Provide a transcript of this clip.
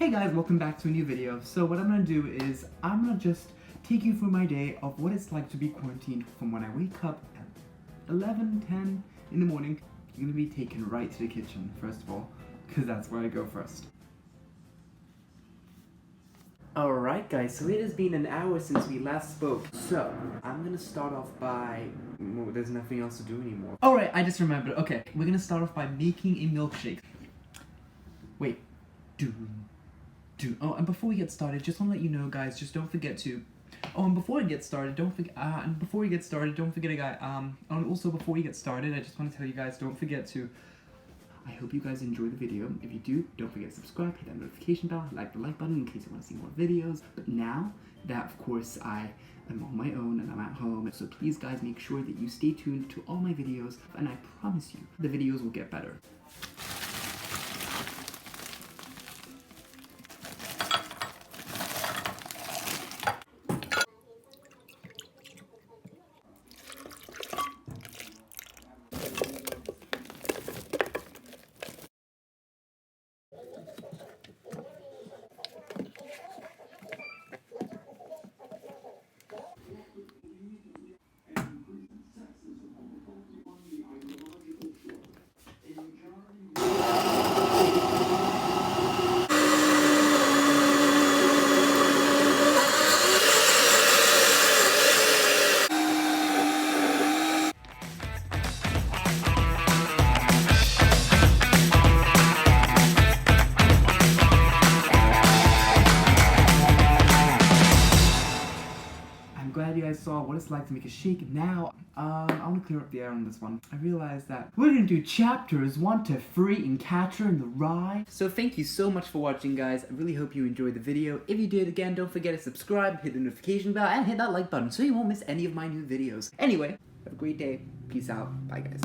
Hey guys, welcome back to a new video. So what I'm gonna do is, I'm gonna just take you through my day of what it's like to be quarantined from when I wake up at 11:10 in the morning. I'm gonna be taken right to the kitchen, first of all, because that's where I go first. Alright guys, so it has been an hour since we last spoke. So, I'm gonna start off by... well, there's nothing else to do anymore. Alright, I just remembered. Okay, we're gonna start off by making a milkshake. Wait. Oh, and before we get started, just want to let you know, guys, just don't forget to... Oh, and before we get started, don't forget... and also before we get started, I just want to tell you guys, don't forget to... I hope you guys enjoy the video. If you do, don't forget to subscribe, hit that notification bell, like the like button in case you want to see more videos. But now that, of course, I am on my own and I'm at home, so please, guys, make sure that you stay tuned to all my videos, and I promise you, the videos will get better. Glad you guys saw what it's like to make a shake. Now, I want to clear up the air on this one. I realized that we're going to do chapters 1 to 3 in Catcher in the Rye. So thank you so much for watching, guys. I really hope you enjoyed the video. If you did, again, don't forget to subscribe, hit the notification bell, and hit that like button so you won't miss any of my new videos. Anyway, have a great day. Peace out. Bye, guys.